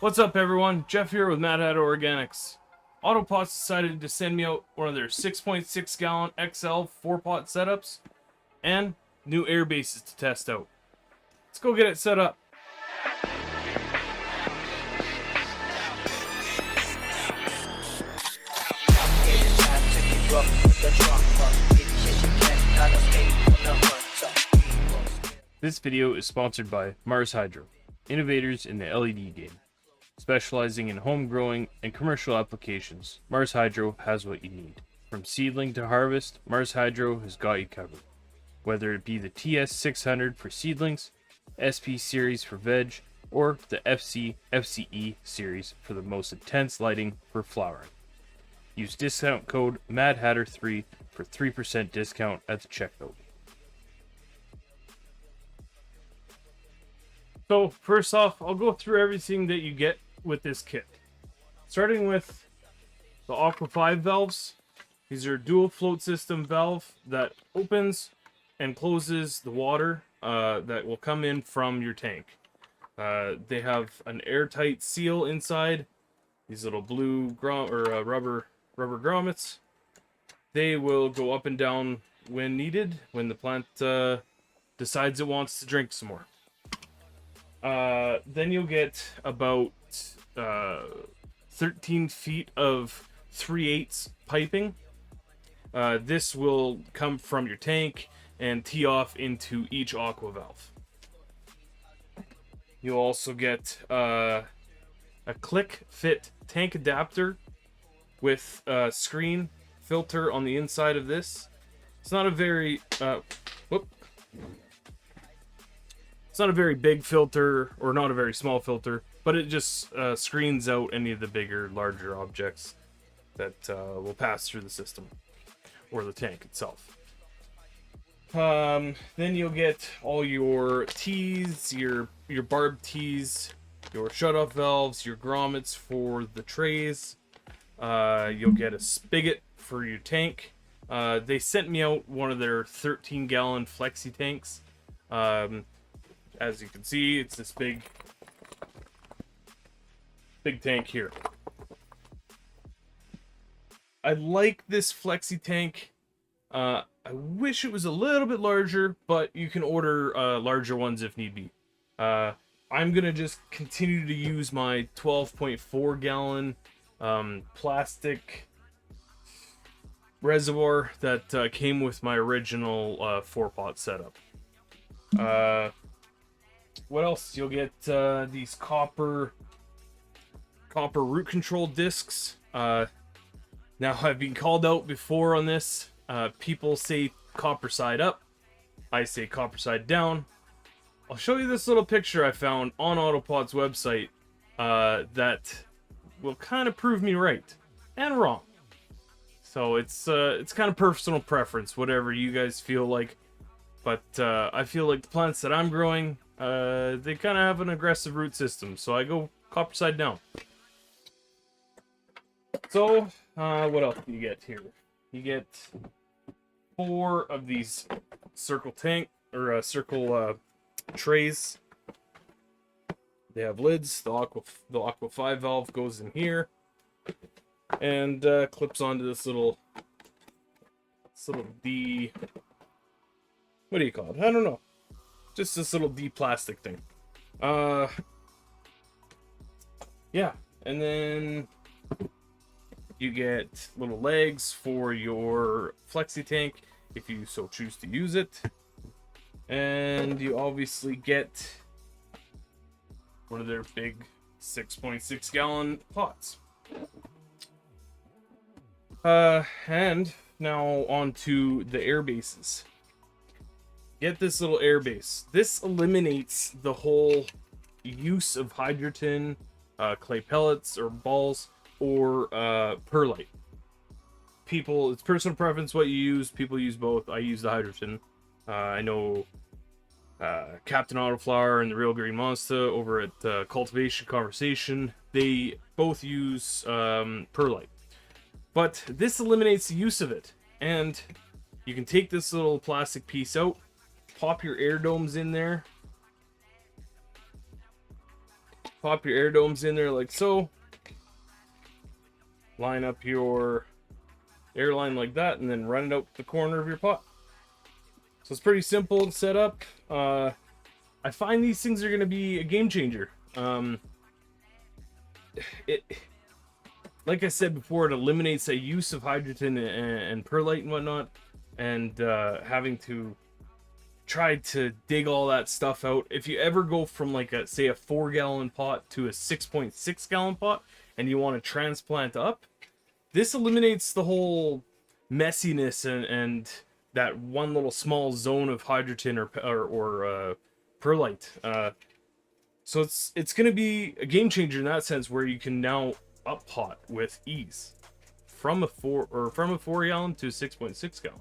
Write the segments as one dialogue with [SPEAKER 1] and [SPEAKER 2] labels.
[SPEAKER 1] What's up, everyone? Jeff here with MARSHYDRO Organics. Autopots decided to send me out one of their 6.6 gallon XL 4-pot setups and new air bases to test out. Let's go get it set up. This video is sponsored by MARSHYDRO, innovators in the LED game. Specializing in home growing and commercial applications, MARSHYDRO has what you need. From seedling to harvest, MARSHYDRO has got you covered. Whether it be the TS600 for seedlings, SP series for veg, or the FCE series for the most intense lighting for flowering. Use discount code MADHATTER3 for 3% discount at the checkout. So first off, I'll go through everything that you get with this kit. Starting with the AquaValves. These are dual float system valve that opens and closes the water that will come in from your tank. They have an airtight seal inside. These little blue rubber grommets. They will go up and down when needed, when the plant decides it wants to drink some more. Then you'll get about 13 feet of 3/8 piping. This will come from your tank and tee off into each AquaValve. You'll also get a click fit tank adapter with a screen filter on the inside of this. It's not a very It's not a very big filter, or not a very small filter, but it just screens out any of the bigger, larger objects that will pass through the system, or the tank itself. Then you'll get all your tees, your barb tees, your shutoff valves, your grommets for the trays. You'll get a spigot for your tank. They sent me out one of their 13-gallon flexi tanks. As you can see, it's this big tank here. I like this flexi tank. I wish it was a little bit larger, but you can order larger ones if need be. I'm gonna just continue to use my 12.4 gallon plastic reservoir that came with my original 4-pot setup. What else? You'll get these copper root control discs. Now, I've been called out before on this. People say copper side up. I say copper side down. I'll show you this little picture I found on Autopot's website that will kind of prove me right and wrong. So it's kind of personal preference, whatever you guys feel like. But I feel like the plants that I'm growing, they kind of have an aggressive root system, so I go copper side down. So, what else do you get here? You get 4 of these circle tank, or circle trays. They have lids. The Aqua 5 valve goes in here, and clips onto this little D. What do you call it? I don't know. Just this little D plastic thing. Yeah, and then you get little legs for your flexi tank if you so choose to use it. And you obviously get one of their big 6.6 gallon pots. And now on to the air bases. Get this little air base. This eliminates the whole use of hydrogen, clay pellets or balls, or perlite. It's personal preference what you use. People use both. I use the hydrogen. I know Captain Autoflower and the Real Green Monster over at Cultivation Conversation, they both use perlite. But this eliminates the use of it. And you can take this little plastic piece out, pop your air domes in there, pop your air domes in there like so. Line up your air line like that, and then run it out the corner of your pot. So it's pretty simple to set up. I find these things are going to be a game changer. Like I said before, it eliminates the use of hydrogen and perlite and whatnot, and having to try to dig all that stuff out. If you ever go from like a, say, a 4-gallon pot to a 6.6 gallon pot, and you want to transplant up, this eliminates the whole messiness and that one little small zone of hydrogen or perlite. So it's going to be a game changer in that sense, where you can now up pot with ease from a 4 gallon to 6.6 gallon.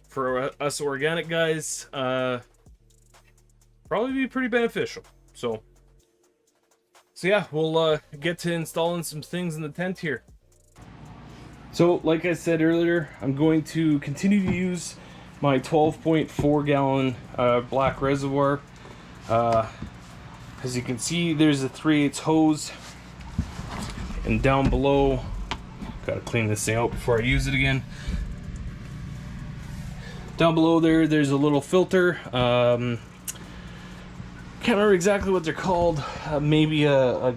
[SPEAKER 1] For us organic guys, probably be pretty beneficial. So yeah, we'll get to installing some things in the tent here. So like I said earlier, I'm going to continue to use my 12.4 gallon black reservoir. As you can see, there's a 3/8 hose, and down below, gotta clean this thing out before I use it again. Down below there's a little filter. Can't remember exactly what they're called. Maybe I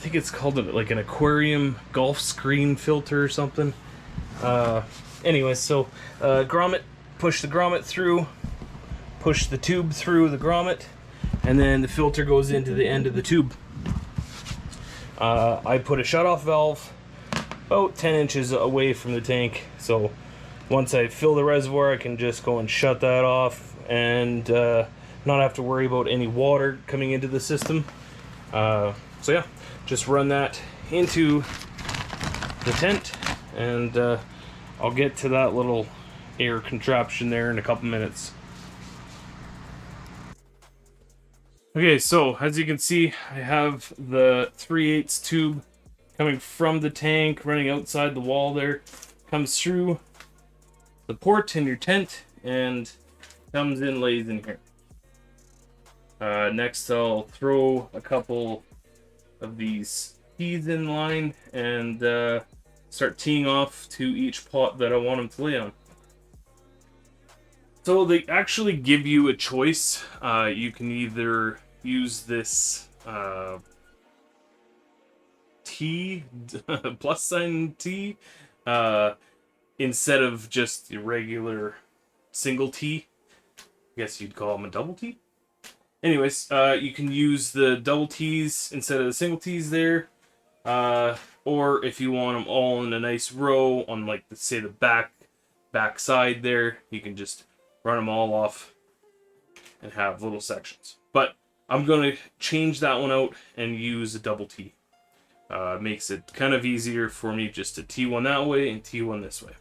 [SPEAKER 1] think it's called like an aquarium golf screen filter or something. Anyway, so grommet, push the grommet through, push the tube through the grommet, and then the filter goes into the end of the tube. I put a shutoff valve about 10 inches away from the tank, so once I fill the reservoir, I can just go and shut that off and not have to worry about any water coming into the system. So yeah, just run that into the tent, and I'll get to that little air contraption there in a couple minutes. Okay, so as you can see, I have the 3/8 tube coming from the tank, running outside the wall there, comes through the port in your tent, and comes in, lays in here. Next, I'll throw a couple of these tees in line and start teeing off to each pot that I want them to lay on. So they actually give you a choice. You can either use this T, plus sign T, instead of just the regular single T. I guess you'd call them a double T. Anyways, you can use the double T's instead of the single T's there. Or if you want them all in a nice row on, like, say, the back side there, you can just run them all off and have little sections. But I'm going to change that one out and use a double T. Makes it kind of easier for me just to T one that way and T one this way.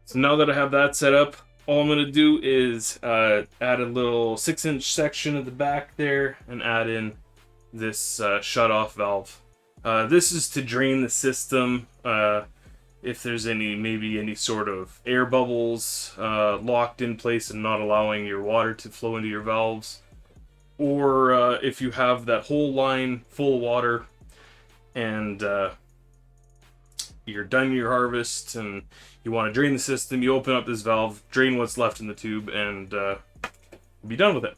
[SPEAKER 1] So now that I have that set up, all I'm going to do is add a little 6-inch section at the back there and add in this shut-off valve. This is to drain the system if there's maybe any sort of air bubbles locked in place and not allowing your water to flow into your valves. Or if you have that whole line full of water and you're done your harvest and you want to drain the system, you open up this valve, drain what's left in the tube, and be done with it.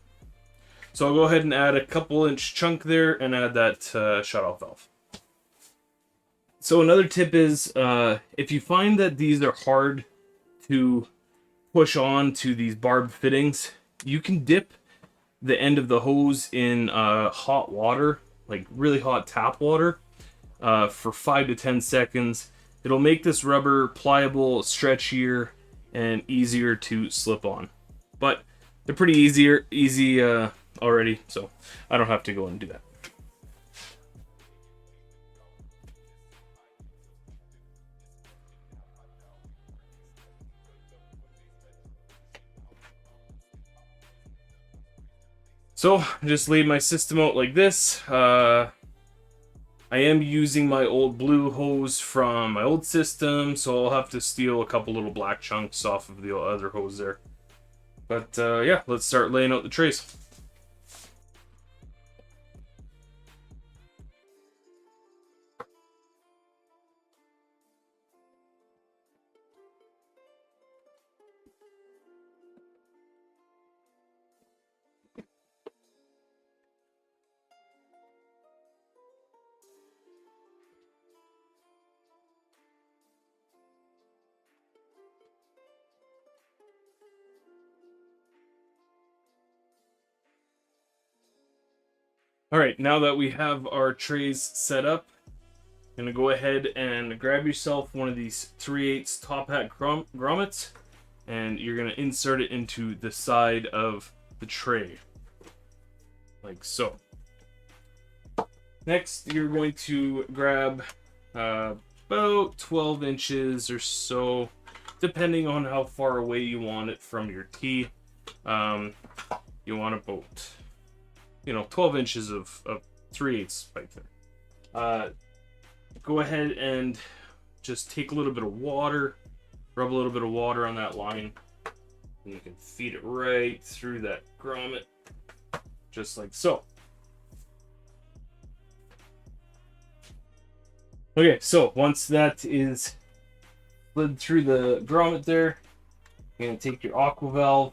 [SPEAKER 1] So I'll go ahead and add a couple inch chunk there and add that shut-off valve. So another tip is, if you find that these are hard to push on to these barbed fittings, you can dip the end of the hose in hot water, like really hot tap water, for 5 to 10 seconds. It'll make this rubber pliable, stretchier, and easier to slip on. But they're pretty easy already, so I don't have to go and do that. So I just laid my system out like this. I am using my old blue hose from my old system, so I'll have to steal a couple little black chunks off of the other hose there. But yeah, let's start laying out the trays. All right, now that we have our trays set up, I'm gonna go ahead and grab yourself one of these 3/8 top hat grommets, and you're gonna insert it into the side of the tray, like so. Next, you're going to grab about 12 inches or so, depending on how far away you want it from your tee. You want about 12 inches of 3/8 pipe there. Go ahead and just take a little bit of water, rub a little bit of water on that line, and you can feed it right through that grommet, just like so. Okay, so once that is slid through the grommet there, you're going to take your AquaValve,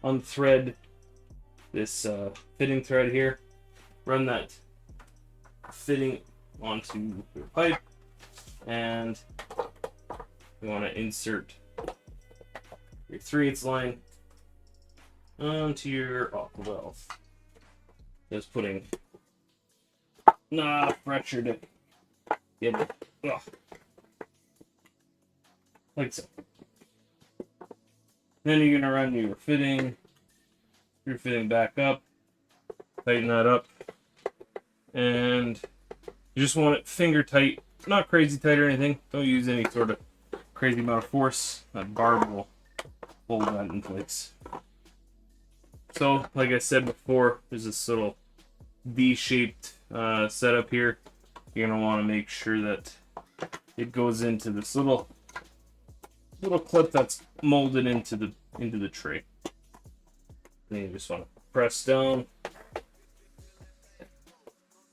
[SPEAKER 1] unthread this fitting thread here, run that fitting onto your pipe, and you want to insert your 3/8 line onto your AquaValve. Just putting enough pressure to get it like so. Then you're gonna run your fitting back up, tighten that up, and you just want it finger tight, not crazy tight or anything. Don't use any sort of crazy amount of force. That barb will hold that in place. So, like I said before, there's this little V-shaped setup here. You're gonna want to make sure that it goes into this little clip that's molded into the tray. Then you just want to press down,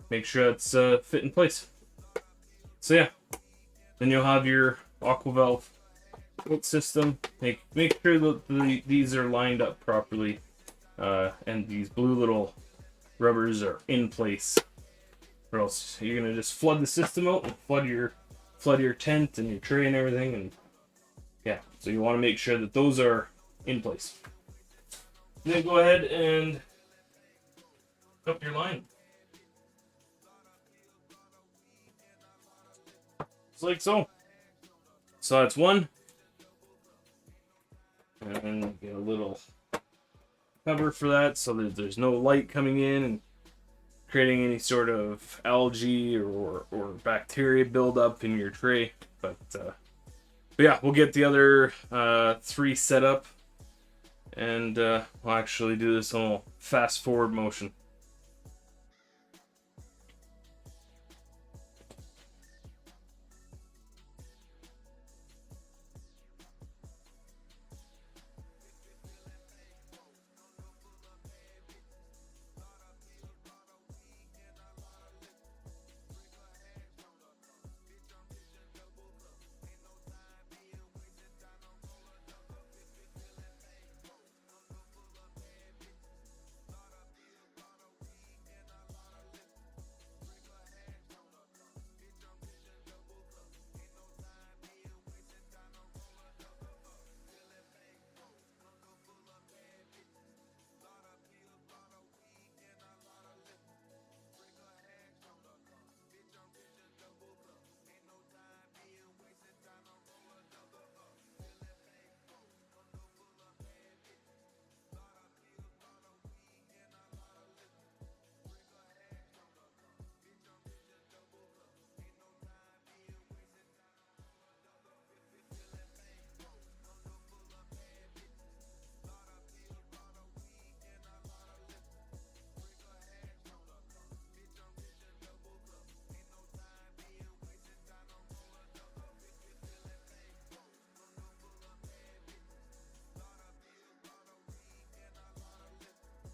[SPEAKER 1] make sure it's fit in place. So yeah, then you'll have your AquaValve system. Make sure that these are lined up properly, and these blue little rubbers are in place, or else you're gonna just flood the system out and flood your tent and your tray and everything. And yeah, so you want to make sure that those are in place. And then go ahead and up your line. Just like so. So that's one. And get a little cover for that so that there's no light coming in and creating any sort of algae or bacteria buildup in your tray. But yeah, we'll get the other 3 set up, and we'll actually do this in a little fast forward motion.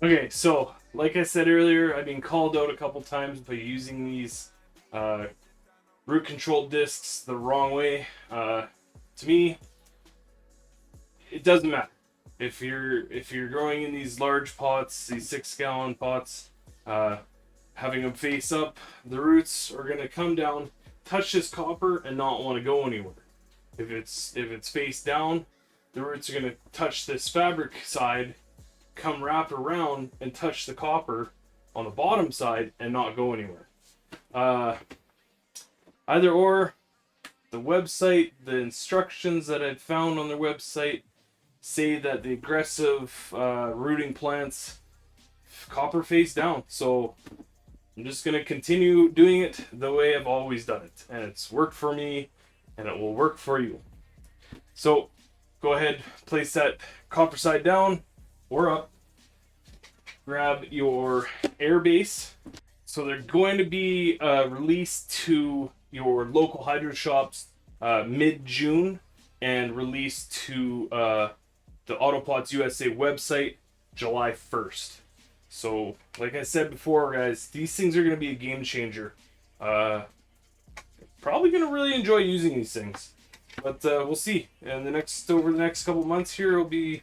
[SPEAKER 1] Okay, so like I said earlier, I've been called out a couple times by using these root control discs the wrong way. To me, it doesn't matter if you're growing in these large pots, these 6-gallon pots. Having them face up, the roots are gonna come down, touch this copper, and not want to go anywhere. If it's face down, the roots are gonna touch this fabric side, come wrap around and touch the copper on the bottom side and not go anywhere. Either or, the website, the instructions that I've found on their website say that the aggressive rooting plants copper face down. So I'm just going to continue doing it the way I've always done it. And it's worked for me and it will work for you. So go ahead, place that copper side down or up. Grab your air base. So they're going to be released to your local hydro shops mid-June and released to the Autopots USA website July 1st. So, like I said before, guys, these things are going to be a game changer. Probably going to really enjoy using these things. But we'll see. And over the next couple months here will be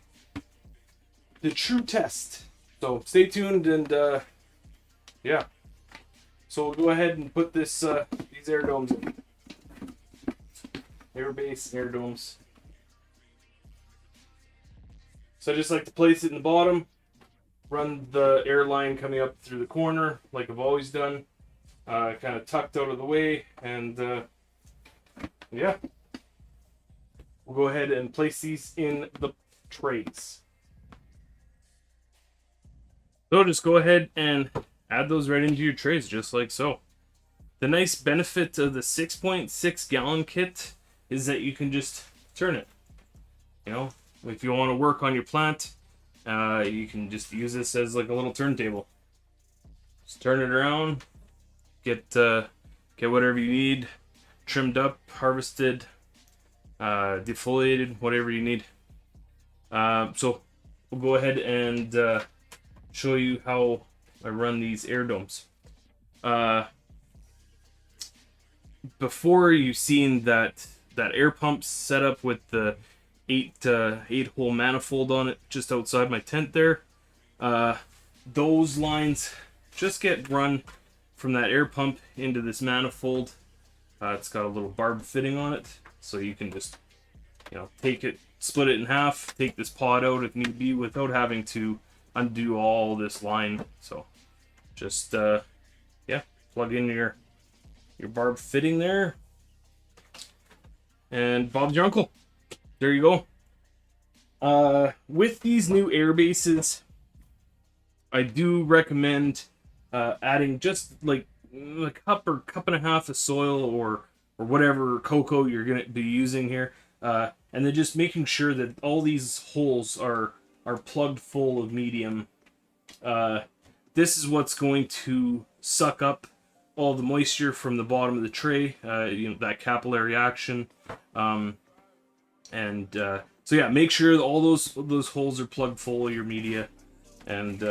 [SPEAKER 1] the true test. So stay tuned and yeah. So we'll go ahead and put these air domes in. Air base, air domes. So I just like to place it in the bottom, run the air line coming up through the corner like I've always done, kind of tucked out of the way, and yeah. We'll go ahead and place these in the trays. So just go ahead and add those right into your trays, just like so. The nice benefit of the 6.6 gallon kit is that you can just turn it. You know, if you want to work on your plant, you can just use this as like a little turntable. Just turn it around, get whatever you need, trimmed up, harvested, defoliated, whatever you need. So we'll go ahead and show you how I run these air domes. Before you've seen that air pump set up with the 8-hole manifold on it just outside my tent there. Those lines just get run from that air pump into this manifold. It's got a little barb fitting on it, so you can just, take it, split it in half, take this pod out if need be without having to undo all this line. So just plug in your barb fitting there, and Bob's your uncle. There you go. With these new air bases, I do recommend adding just like a cup or cup and a half of soil or whatever cocoa you're going to be using here, and then just making sure that all these holes are plugged full of medium. This is what's going to suck up all the moisture from the bottom of the tray, that capillary action. So yeah, make sure that all those holes are plugged full of your media, and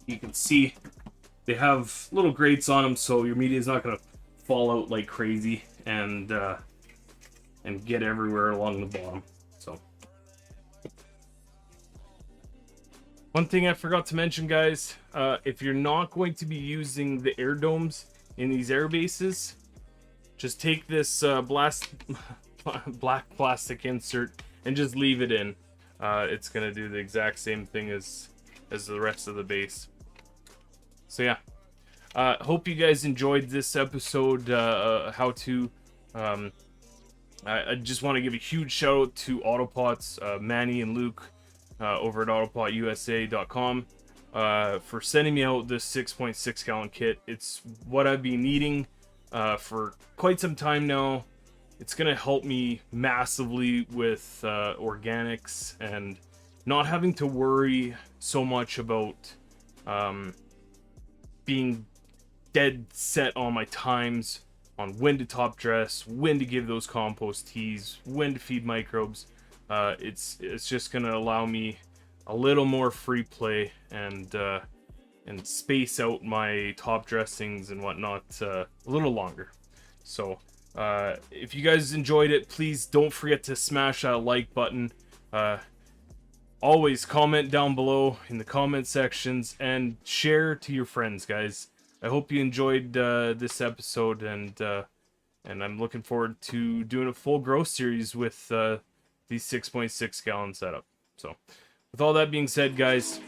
[SPEAKER 1] you can see they have little grates on them, so your media is not going to fall out like crazy and get everywhere along the bottom. So one thing I forgot to mention, guys, if you're not going to be using the air domes in these air bases, just take this black plastic insert and just leave it in. It's gonna do the exact same thing as the rest of the base. So yeah, hope you guys enjoyed this episode. I just want to give a huge shout out to Autopots, Manny and Luke over at autopotusa.com for sending me out this 6.6 gallon kit. It's what I've been needing for quite some time now. It's going to help me massively with organics and not having to worry so much about being dead set on my times on when to top dress, when to give those compost teas, when to feed microbes. It's just going to allow me a little more free play and space out my top dressings and whatnot a little longer. So if you guys enjoyed it, please don't forget to smash that like button. Always comment down below in the comment sections and share to your friends, guys. I hope you enjoyed this episode, and I'm looking forward to doing a full grow series with these 6.6 gallon setup. So with all that being said, guys,